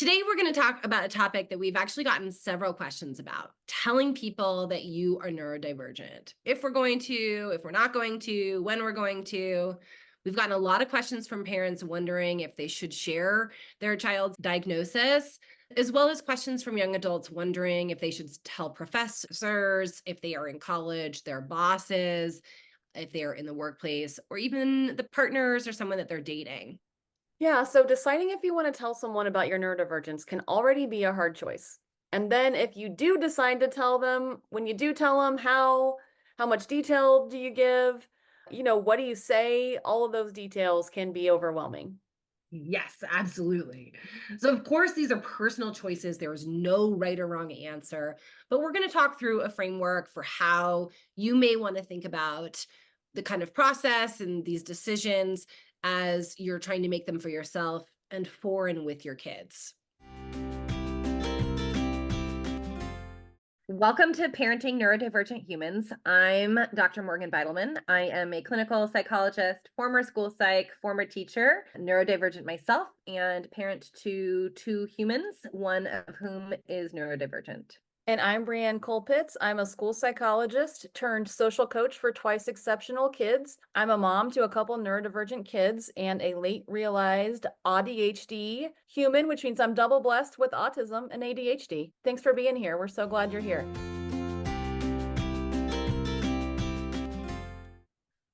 Today, we're going to talk about a topic that we've actually gotten several questions about, telling people that you are neurodivergent. If we're going to, if we're not going to, when we're going to. We've gotten a lot of questions from parents wondering if they should share their child's diagnosis, as well as questions from young adults wondering if they should tell professors, if they are in college, their bosses, if they are in the workplace, or even the partners or someone that they're dating. Yeah, so deciding if you want to tell someone about your neurodivergence can already be a hard choice. And then if you do decide to tell them, when you do tell them, how much detail do you give? What do you say? All of those details can be overwhelming. Yes, absolutely. So, of course, these are personal choices. There is no right or wrong answer, but we're going to talk through a framework for how you may want to think about the kind of process and these decisions as you're trying to make them for yourself and for and with your kids. Welcome to Parenting Neurodivergent Humans. I'm Dr. Morgan Beidelman. I am a clinical psychologist, former school psych, former teacher, neurodivergent myself, and parent to two humans, one of whom is neurodivergent. And I'm Breann Colpitts. I'm a school psychologist turned social coach for twice exceptional kids. I'm a mom to a couple neurodivergent kids and a late realized ADHD human, which means I'm double blessed with autism and ADHD. Thanks for being here. We're so glad you're here.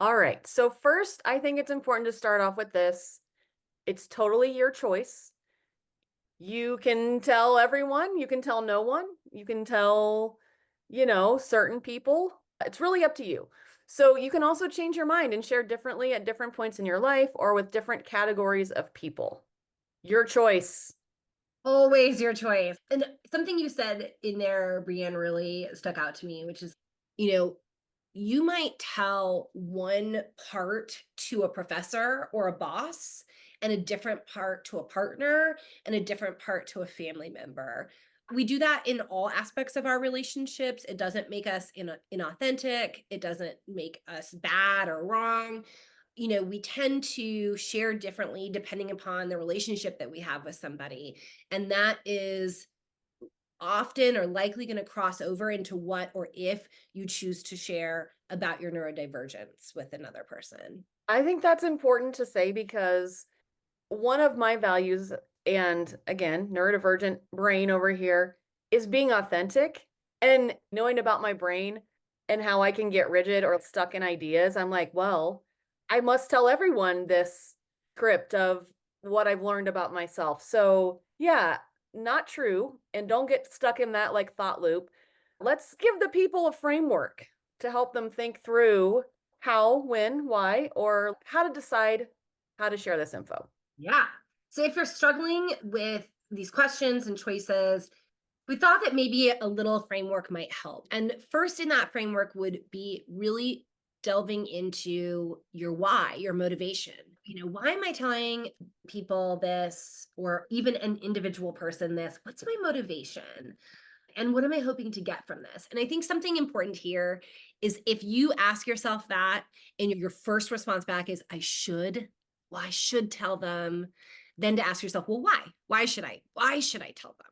All right. So first, I think it's important to start off with this. It's totally your choice. You can tell everyone, you can tell no one, you can tell, certain people. It's really up to you. So you can also change your mind and share differently at different points in your life or with different categories of people. Your choice. Always your choice. And something you said in there, Breann, really stuck out to me, which is, you know, you might tell one part to a professor or a boss and a different part to a partner and a different part to a family member. We do that in all aspects of our relationships. It doesn't make us inauthentic. It doesn't make us bad or wrong. We tend to share differently depending upon the relationship that we have with somebody. And that is often or likely going to cross over into what or if you choose to share about your neurodivergence with another person. I think that's important to say because one of my values, and again, neurodivergent brain over here, is being authentic and knowing about my brain and how I can get rigid or stuck in ideas. I'm like, well, I must tell everyone this script of what I've learned about myself. So, yeah, not true. And don't get stuck in that like thought loop. Let's give the people a framework to help them think through how, when, why, or how to decide how to share this info. Yeah. So if you're struggling with these questions and choices, we thought that maybe a little framework might help. And first in that framework would be really delving into your why, your motivation. Why am I telling people this or even an individual person this? What's my motivation? And what am I hoping to get from this? And I think something important here is if you ask yourself that and your first response back is, I should, well, I should tell them, then to ask yourself, well, why? Why should I? Why should I tell them?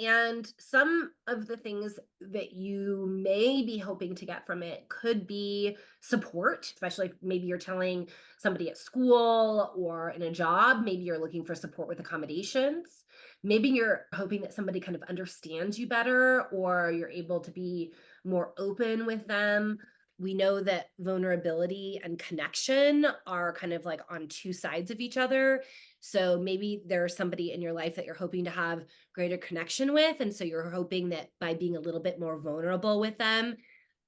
And some of the things that you may be hoping to get from it could be support, especially if maybe you're telling somebody at school or in a job. Maybe you're looking for support with accommodations. Maybe you're hoping that somebody kind of understands you better or you're able to be more open with them. We know that vulnerability and connection are kind of like on two sides of each other. So maybe there's somebody in your life that you're hoping to have greater connection with. And so you're hoping that by being a little bit more vulnerable with them,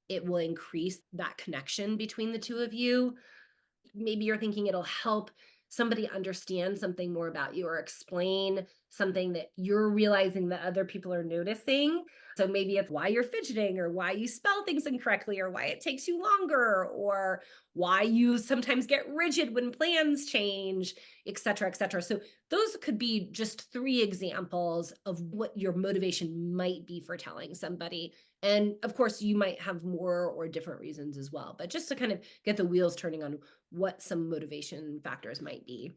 it will increase that connection between the two of you. Maybe you're thinking it'll help somebody understand something more about you or explain something that you're realizing that other people are noticing. So maybe it's why you're fidgeting or why you spell things incorrectly or why it takes you longer or why you sometimes get rigid when plans change, et cetera, et cetera. So those could be just three examples of what your motivation might be for telling somebody. And of course, you might have more or different reasons as well, but just to kind of get the wheels turning on what some motivation factors might be.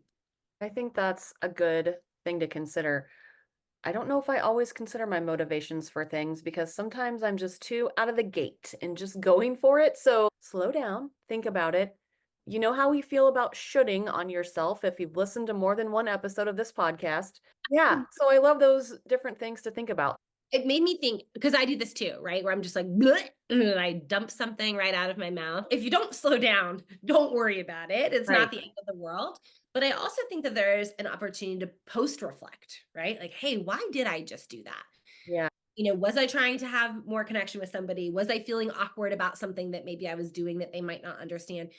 I think that's a good thing to consider. I don't know if I always consider my motivations for things because sometimes I'm just too out of the gate and just going for it. So slow down, think about it. You know how we feel about shoulding on yourself if you've listened to more than one episode of this podcast. Yeah. So I love those different things to think about. It made me think because I do this too, right? Where I'm just like, "Bleh," and I dump something right out of my mouth. If you don't slow down, don't worry about it. It's not Right. the end of the world. But I also think that there's an opportunity to post reflect, right? Like, hey, why did I just do that? Yeah. Was I trying to have more connection with somebody? Was I feeling awkward about something that maybe I was doing that they might not understand,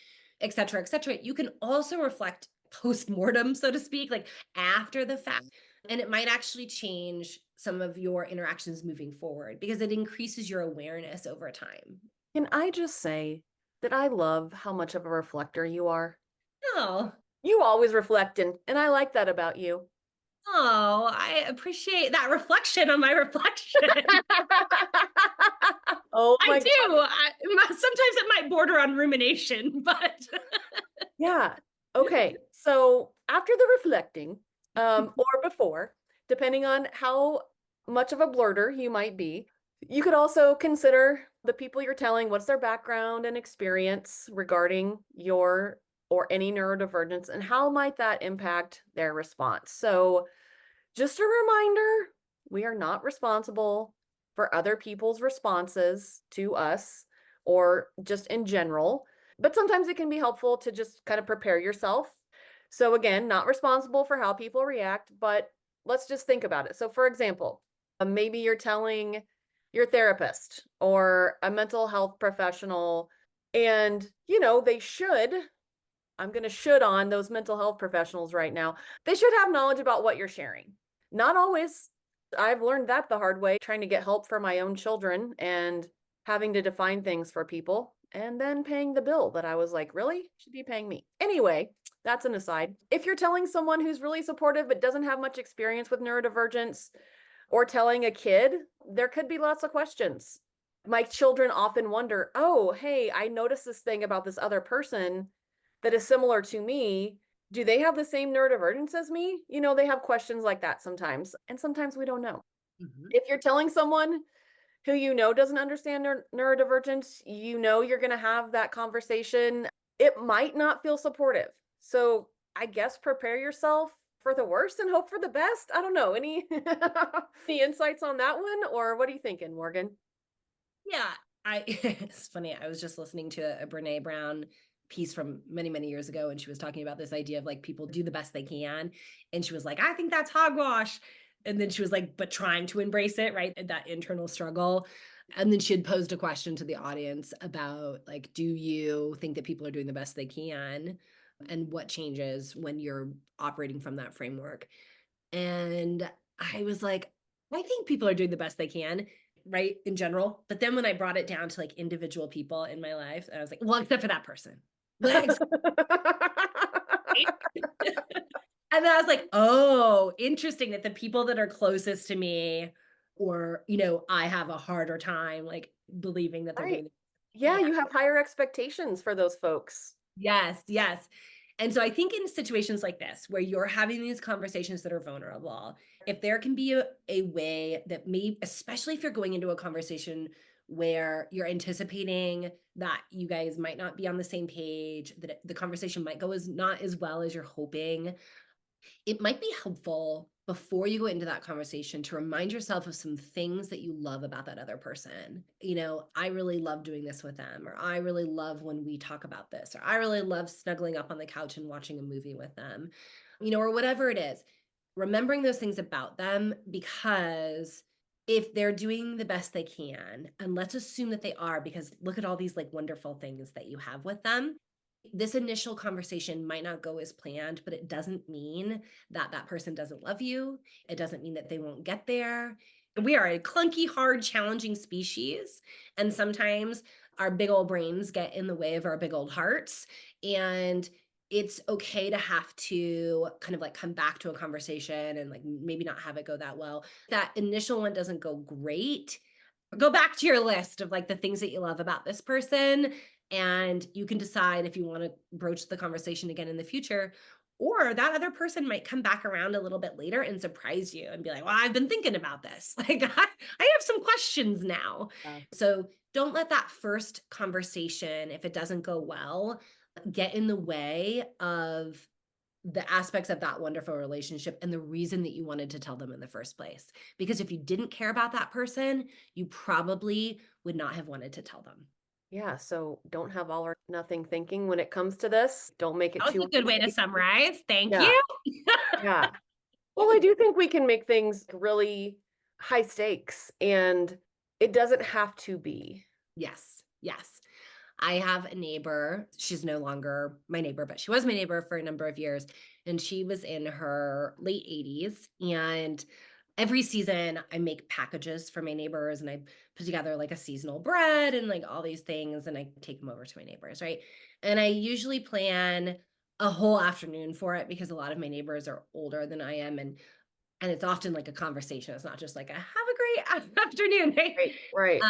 et cetera, et cetera? You can also reflect post mortem, so to speak, like after the fact. And it might actually change some of your interactions moving forward because it increases your awareness over time. Can I just say that I love how much of a reflector you are? Oh, You always reflect, and I like that about you. I appreciate that reflection on my reflection. Oh I my do. God. Sometimes it might border on rumination, but Yeah. Okay. So after the reflecting, or before, depending on how much of a blurter you might be, you could also consider the people you're telling what's their background and experience regarding your or any neurodivergence and how might that impact their response. So just a reminder, we are not responsible for other people's responses to us or just in general, but sometimes it can be helpful to just kind of prepare yourself. So, again, not responsible for how people react, but let's just think about it. So, for example, maybe you're telling your therapist or a mental health professional, and they should. I'm going to should on those mental health professionals right now. They should have knowledge about what you're sharing. Not always. I've learned that the hard way, trying to get help for my own children and having to define things for people and then paying the bill that I was like, really? You should be paying me. Anyway, that's an aside. If you're telling someone who's really supportive but doesn't have much experience with neurodivergence or telling a kid, there could be lots of questions. My children often wonder, oh, hey, I noticed this thing about this other person that is similar to me. Do they have the same neurodivergence as me? They have questions like that sometimes, and sometimes we don't know. Mhm. If you're telling someone who doesn't understand neurodivergence, you're going to have that conversation. It might not feel supportive. So I guess prepare yourself for the worst and hope for the best. I don't know. Any any insights on that one, or what are you thinking, Morgan? Yeah, it's funny. I was just listening to a Brené Brown piece from many, many years ago, and she was talking about this idea of like people do the best they can. And she was like, I think that's hogwash. And then she was like, but trying to embrace it, right? That internal struggle. And then she had posed a question to the audience about like, do you think that people are doing the best they can? And what changes when you're operating from that framework? And I was like, I think people are doing the best they can, right? In general. But then when I brought it down to like individual people in my life, I was like, well, except for that person. And then I was like, oh, interesting that the people that are closest to me, or, I have a harder time like believing that they're Right. doing the Yeah, yeah. you have higher expectations for those folks. Yes, yes. And so I think in situations like this, where you're having these conversations that are vulnerable, if there can be a way that may, especially if you're going into a conversation where you're anticipating that you guys might not be on the same page, that the conversation might go as not as well as you're hoping, it might be helpful before you go into that conversation to remind yourself of some things that you love about that other person. I really love doing this with them, or I really love when we talk about this, or I really love snuggling up on the couch and watching a movie with them, or whatever it is. Remembering those things about them, because if they're doing the best they can, and let's assume that they are, because look at all these like wonderful things that you have with them, this initial conversation might not go as planned, but it doesn't mean that that person doesn't love you. It doesn't mean that they won't get there. We are a clunky, hard, challenging species. And sometimes our big old brains get in the way of our big old hearts. And it's okay to have to kind of like come back to a conversation and like maybe not have it go that well. That initial one doesn't go great. Go back to your list of like the things that you love about this person, and you can decide if you want to broach the conversation again in the future, Or that other person might come back around a little bit later and surprise you and be like, well, I've been thinking about this. Like, I have some questions now. Uh, So don't let that first conversation, if it doesn't go well, get in the way of the aspects of that wonderful relationship and the reason that you wanted to tell them in the first place. Because if you didn't care about that person, you probably would not have wanted to tell them. yeah, so don't have all or nothing thinking when it comes to this. Don't make it That was too a good way to easy. summarize. Thank Yeah, you. yeah. Well, I do think we can make things really high stakes, and it doesn't have to be. Yes, yes. I have a neighbor. She's no longer my neighbor, but she was my neighbor for a number of years. And she was in her late 80s. And every season, I make packages for my neighbors and I put together like a seasonal bread and like all these things. And I take them over to my neighbors, right? And I usually plan a whole afternoon for it because a lot of my neighbors are older than I am. And it's often like a conversation. It's not just like a have a great afternoon, right? Right, right.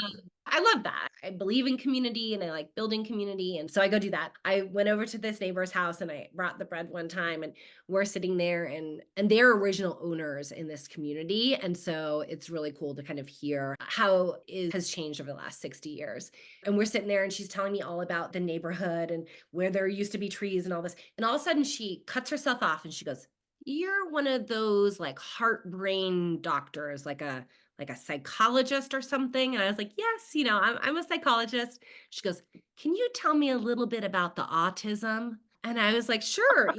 I love that. I believe in community and I like building community. And so I go do that. I went over to this neighbor's house and I brought the bread one time and we're sitting there and they're original owners in this community. And so it's really cool to kind of hear how it has changed over the last 60 years. And we're sitting there and she's telling me all about the neighborhood and where there used to be trees and all this. And all of a sudden she cuts herself off and she goes, you're one of those like heart brain doctors, like a psychologist or something. And I was like, yes, I'm a psychologist. She goes, can you tell me a little bit about the autism? And I was like, sure,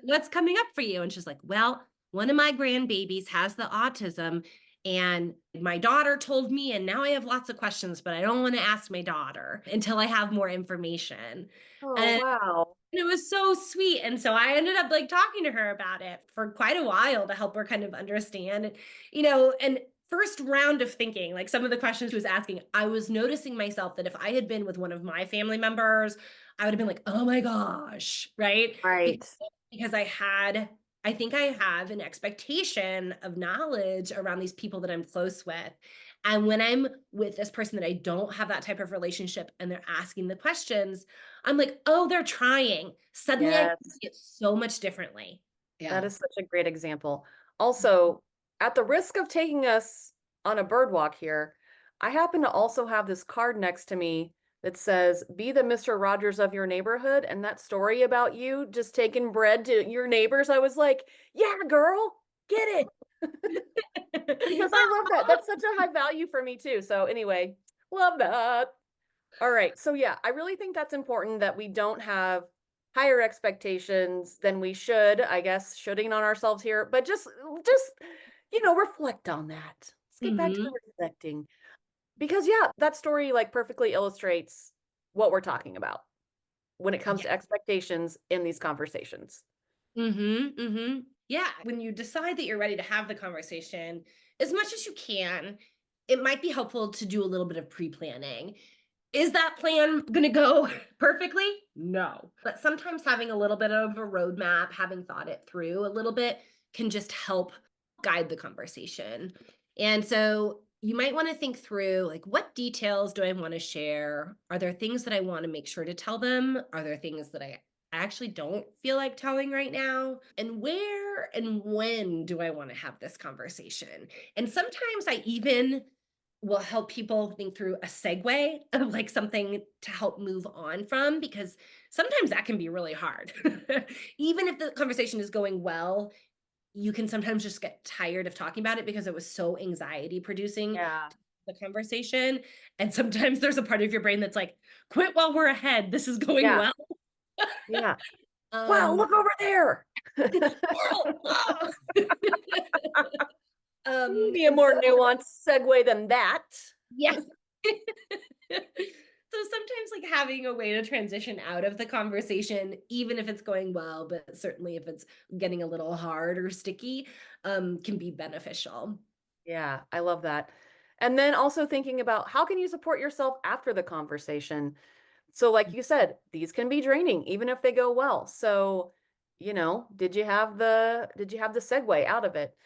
what's coming up for you? And she's like, well, one of my grandbabies has the autism and my daughter told me, and now I have lots of questions, but I don't want to ask my daughter until I have more information. Oh, And wow. it was so sweet. And so I ended up like talking to her about it for quite a while to help her kind of understand, and first round of thinking, like some of the questions she was asking, I was noticing myself that if I had been with one of my family members, I would have been like, oh my gosh, right? Right. Because I think I have an expectation of knowledge around these people that I'm close with. And when I'm with this person that I don't have that type of relationship and they're asking the questions, I'm like, oh, they're trying. Suddenly I Yes. see it so much differently. That Yeah. is such a great example. Also, at the risk of taking us on a bird walk here, I happen to also have this card next to me that says, be the Mr. Rogers of your neighborhood. And that story about you just taking bread to your neighbors, I was like, yeah, girl, get it. Because I love that. That's such a high value for me too. So, anyway, love that. All right. So yeah, I really think that's important that we don't have higher expectations than we should. I guess shooting on ourselves here, but just reflect on that. Let's get back to the Hmm. reflecting. Because yeah, that story like perfectly illustrates what we're talking about when it comes Yeah. to expectations in these conversations. Yeah. When you decide that you're ready to have the conversation, as much as you can, it might be helpful to do a little bit of pre-planning. Is that plan going to go perfectly? No. But sometimes having a little bit of a roadmap, having thought it through a little bit, can just help guide the conversation. And so you might want to think through like, what details do I want to share? Are there things that I want to make sure to tell them? Are there things that I actually don't feel like telling right now? And where and when do I want to have this conversation? And sometimes I even will help people think through a segue of like something to help move on from, because sometimes that can be really hard. Even if the conversation is going well, you can sometimes just get tired of talking about it because it was so anxiety producing, Yeah. the conversation. And sometimes there's a part of your brain that's like, quit while we're ahead. This is going Yeah. well. Yeah. Wow, Um, look over there. Squirrel. Oh. Be a And more so nuanced segue than that. yes. So sometimes like having a way to transition out of the conversation, even if it's going well, but certainly if it's getting a little hard or sticky, can be beneficial. Yeah, I love that. And then also thinking about how can you support yourself after the conversation? So like you said, these can be draining even if they go well. So, did you have the segue out of it?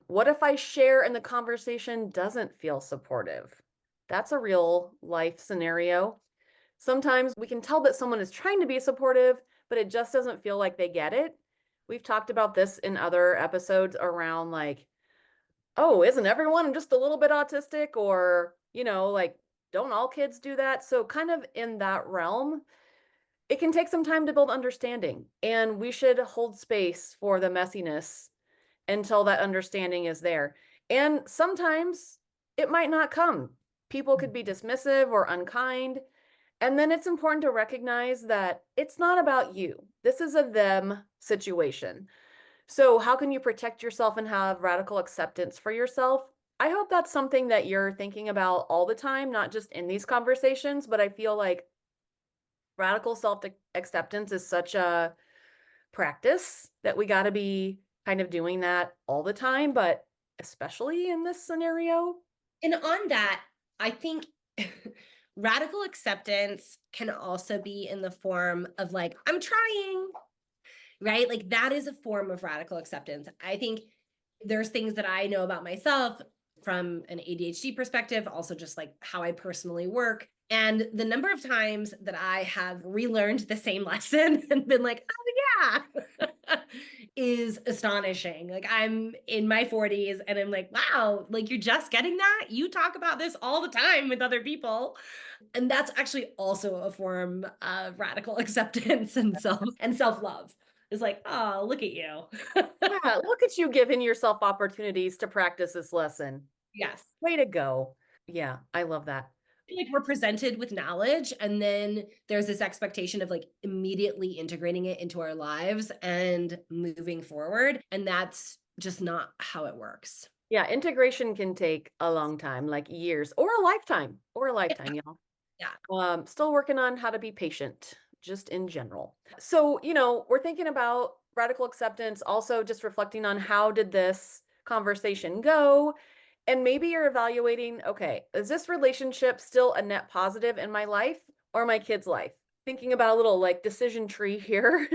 What if I share and the conversation doesn't feel supportive? That's a real life scenario. Sometimes we can tell that someone is trying to be supportive, but it just doesn't feel like they get it. We've talked about this in other episodes around like, oh, isn't everyone just a little bit autistic? Or, like, don't all kids do that? So, kind of in that realm, it can take some time to build understanding. And we should hold space for the messiness until that understanding is there. And sometimes it might not come. People could be dismissive or unkind. And then it's important to recognize that it's not about you. This is a them situation. So, how can you protect yourself and have radical acceptance for yourself? I hope that's something that you're thinking about all the time, not just in these conversations, but I feel like radical self acceptance is such a practice that we got to be kind of doing that all the time, but especially in this scenario. And on that, I think radical acceptance can also be in the form of like, I'm trying, right? Like that is a form of radical acceptance. I think there's things that I know about myself from an ADHD perspective, also just like how I personally work. And the number of times that I have relearned the same lesson and been like, oh, yeah, is astonishing. Like I'm in my 40s and I'm like, wow, like you're just getting that? You talk about this all the time with other people. And that's actually also a form of radical acceptance and self-love. It's like, oh, look at you. Yeah, look at you giving yourself opportunities to practice this lesson. Yes. Way to go. Yeah, I love that. Feel like we're presented with knowledge and then there's this expectation of like immediately integrating it into our lives and moving forward. And that's just not how it works. Yeah, integration can take a long time, like years or a lifetime, y'all. Yeah. Still working on how to be patient, just in general. So, we're thinking about radical acceptance, also just reflecting on how did this conversation go? And maybe you're evaluating, okay, is this relationship still a net positive in my life or my kid's life? Thinking about a little like decision tree here.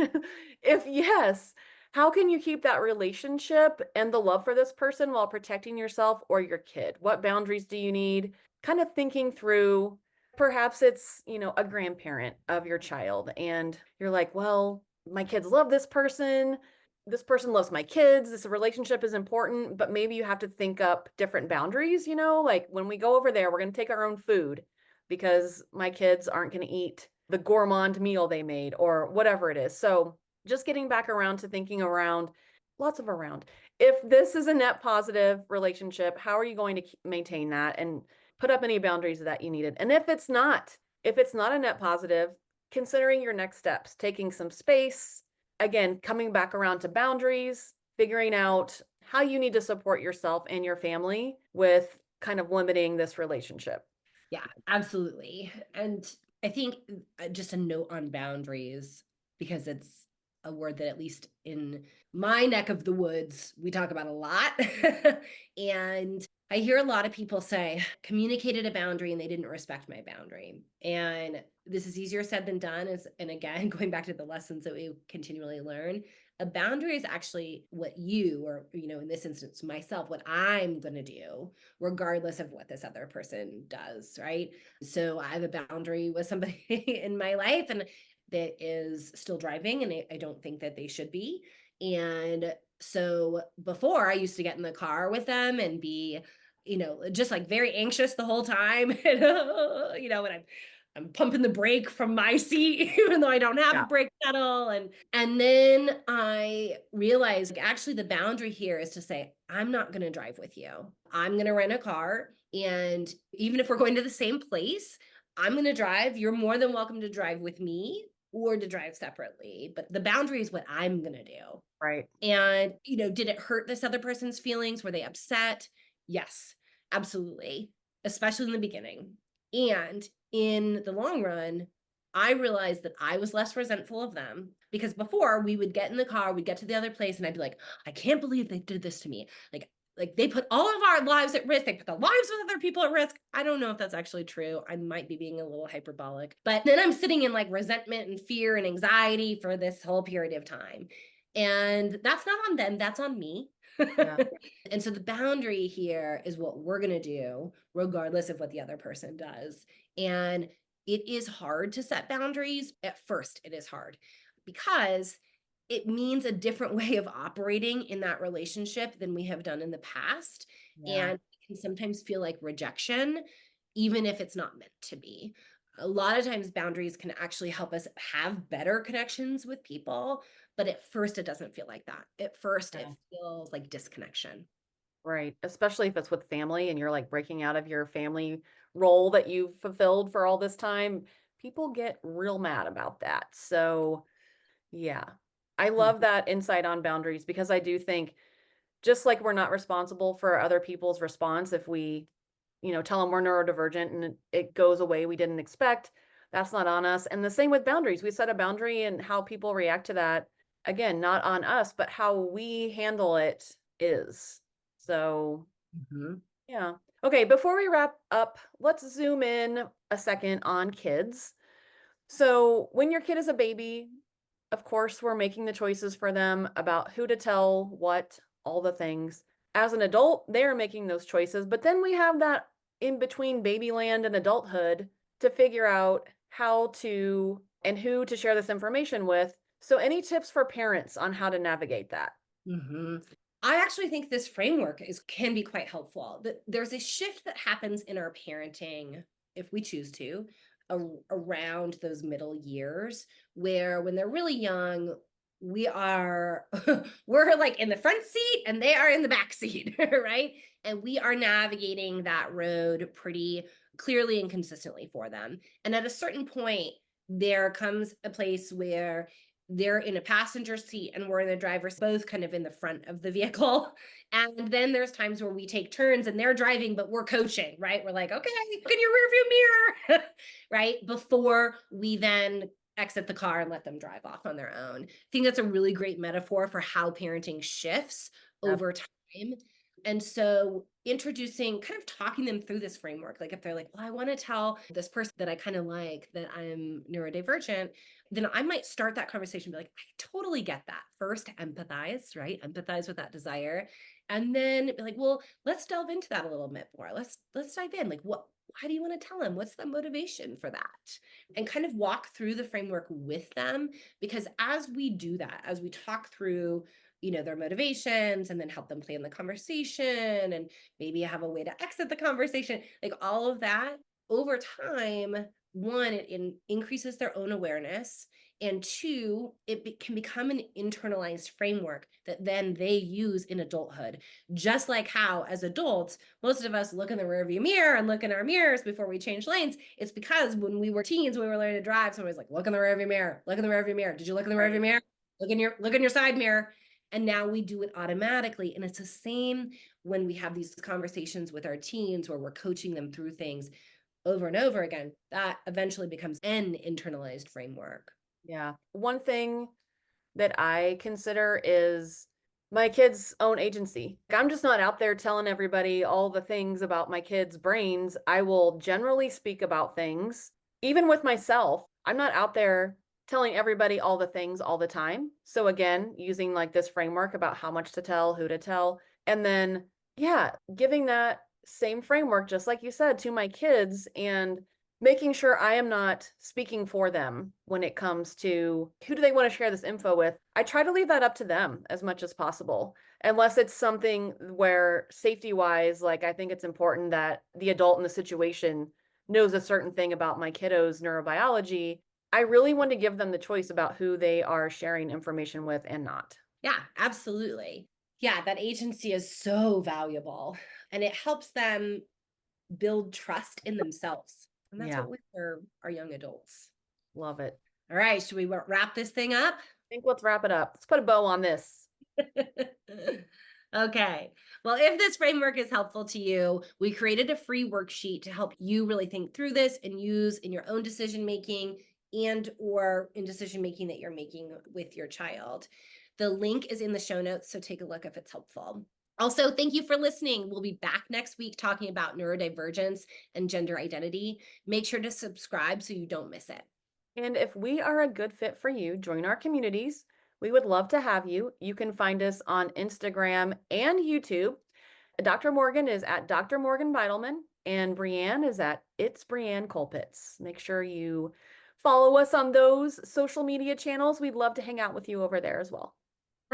If yes, how can you keep that relationship and the love for this person while protecting yourself or your kid? What boundaries do you need? Kind of thinking through. Perhaps it's, a grandparent of your child, and you're like, well, my kids love this person. This person loves my kids. This relationship is important, but maybe you have to think up different boundaries, like when we go over there, we're going to take our own food because my kids aren't going to eat the gourmand meal they made or whatever it is. So just getting back around to thinking around, lots of around. If this is a net positive relationship, how are you going to maintain that and put up any boundaries that you needed? And if it's not a net positive, considering your next steps, taking some space, again, coming back around to boundaries, figuring out how you need to support yourself and your family with kind of limiting this relationship. Yeah, absolutely. And I think just a note on boundaries, because it's a word that at least in my neck of the woods, we talk about a lot. And I hear a lot of people say, communicated a boundary and they didn't respect my boundary. And this is easier said than done. And again, going back to the lessons that we continually learn, a boundary is actually what you, or, in this instance, myself, what I'm going to do regardless of what this other person does, right? So I have a boundary with somebody in my life and that is still driving, and I don't think that they should be. And so before I used to get in the car with them and be, just like very anxious the whole time, and, when I'm pumping the brake from my seat, even though I don't have a Yeah. brake pedal. And then I realized like, actually the boundary here is to say, I'm not going to drive with you. I'm going to rent a car. And even if we're going to the same place, I'm going to drive. You're more than welcome to drive with me or to drive separately. But the boundary is what I'm going to do. Right. And, did it hurt this other person's feelings? Were they upset? Yes, absolutely, especially in the beginning. And in the long run, I realized that I was less resentful of them because before we would get in the car, we'd get to the other place and I'd be like, I can't believe they did this to me. Like they put all of our lives at risk. They put the lives of other people at risk. I don't know if that's actually true. I might be being a little hyperbolic, but then I'm sitting in like resentment and fear and anxiety for this whole period of time. And that's not on them, that's on me. Yeah. And so the boundary here is what we're going to do, regardless of what the other person does. And it is hard to set boundaries. At first, it is hard because it means a different way of operating in that relationship than we have done in the past. Yeah. And it can sometimes feel like rejection, even if it's not meant to be. A lot of times, boundaries can actually help us have better connections with people, but at first, it doesn't feel like that. At first, it Yeah. feels like disconnection. Right. Especially if it's with family and you're like breaking out of your family role that you've fulfilled for all this time. People get real mad about that. So, yeah. I love Mhm. that insight on boundaries because I do think just like we're not responsible for other people's response if we, tell them we're neurodivergent and it goes away we didn't expect, that's not on us. And the same with boundaries. We set a boundary and how people react to that, again, not on us, but how we handle it is. So, Mhm. yeah. Okay, before we wrap up, let's zoom in a second on kids. So, when your kid is a baby, of course, we're making the choices for them about who to tell, what, all the things. As an adult, they're making those choices, but then we have that in between babyland and adulthood to figure out how to and who to share this information with. So, any tips for parents on how to navigate that? Mhm. I actually think this framework can be quite helpful. There's a shift that happens in our parenting, if we choose to, around those middle years, where when they're really young, we are we're like in the front seat and they are in the back seat, right? And we are navigating that road pretty clearly and consistently for them. And at a certain point, there comes a place where they're in a passenger seat and we're in the driver's both kind of in the front of the vehicle. And then there's times where we take turns and they're driving, but we're coaching, right? We're like, okay, look in your rearview mirror, right? Before we then exit the car and let them drive off on their own. I think that's a really great metaphor for how parenting shifts Yep. over time. And so introducing, kind of talking them through this framework, like if they're like, well, I want to tell this person that I kind of like that I'm neurodivergent, then I might start that conversation, be like, I totally get that. First, empathize, right? Empathize with that desire. And then be like, well, let's delve into that a little bit more. Let's dive in. Like, why do you want to tell them? What's the motivation for that? And kind of walk through the framework with them. Because as we do that, as we talk through, their motivations and then help them plan the conversation and maybe have a way to exit the conversation, like all of that over time, one, it increases their own awareness, and two, can become an internalized framework that then they use in adulthood. Just like how, as adults, most of us look in the rearview mirror and look in our mirrors before we change lanes. It's because when we were teens, we were learning to drive. Somebody's like, "Look in the rearview mirror. Look in the rearview mirror. Did you look in the rearview Right. mirror? Look in your side mirror." And now we do it automatically. And it's the same when we have these conversations with our teens where we're coaching them through things over and over again, that eventually becomes an internalized framework. Yeah. One thing that I consider is my kids' own agency. I'm just not out there telling everybody all the things about my kids' brains. I will generally speak about things, even with myself. I'm not out there telling everybody all the things all the time. So, again, using like this framework about how much to tell, who to tell, and then, yeah, giving that same framework, just like you said, to my kids and making sure I am not speaking for them when it comes to who do they want to share this info with. I try to leave that up to them as much as possible, unless it's something where safety wise, like I think it's important that the adult in the situation knows a certain thing about my kiddo's neurobiology. I really want to give them the choice about who they are sharing information with and not. Yeah, absolutely. Yeah, that agency is so valuable and it helps them build trust in themselves. And that's Yeah, what we for our young adults. love it. All right, should we wrap this thing up? I think let's wrap it up. Let's put a bow on this. Okay. Well, if this framework is helpful to you, we created a free worksheet to help you really think through this and use in your own decision making and or in decision making that you're making with your child. The link is in the show notes, so take a look if it's helpful. Also, thank you for listening. We'll be back next week talking about neurodivergence and gender identity. Make sure to subscribe so you don't miss it. And if we are a good fit for you, join our communities. We would love to have you. You can find us on Instagram and YouTube. Dr. Morgan is at Dr. Morgan Beidelman, and Breann is at It's Breann Colpitts. Make sure you follow us on those social media channels. We'd love to hang out with you over there as well.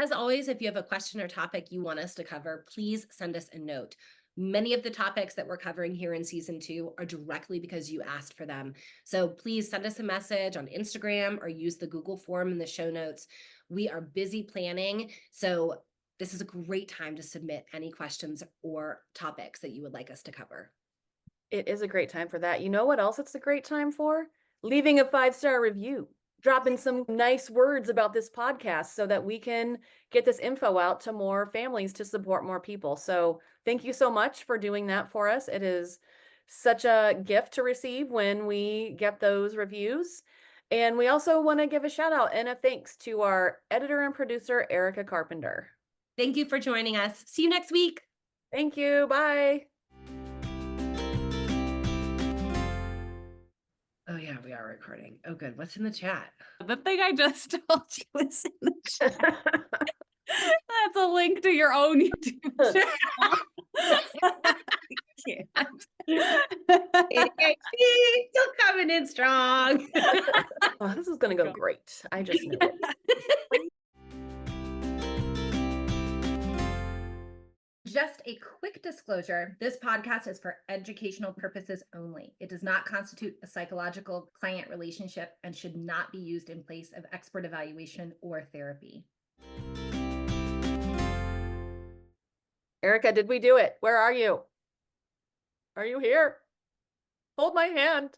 As always, if you have a question or topic you want us to cover, please send us a note. Many of the topics that we're covering here in season 2 are directly because you asked for them. So please send us a message on Instagram or use the Google form in the show notes. We are busy planning, so this is a great time to submit any questions or topics that you would like us to cover. It is a great time for that. You know what else it's a great time for? Leaving a 5-star review. Dropping some nice words about this podcast so that we can get this info out to more families to support more people. So thank you so much for doing that for us. It is such a gift to receive when we get those reviews. And we also want to give a shout out and a thanks to our editor and producer, Erica Carpenter. Thank you for joining us. See you next week. Thank you. Bye. Oh yeah, we are recording. Oh good. What's in the chat? The thing I just told you is in the chat. That's a link to your own YouTube channel. I can't. Still coming in strong. Oh, this is going to go great. I just knew it. Just a quick disclosure, this podcast is for educational purposes only. It does not constitute a psychological client relationship and should not be used in place of expert evaluation or therapy. Erica, did we do it? Where are you? Are you here? Hold my hand.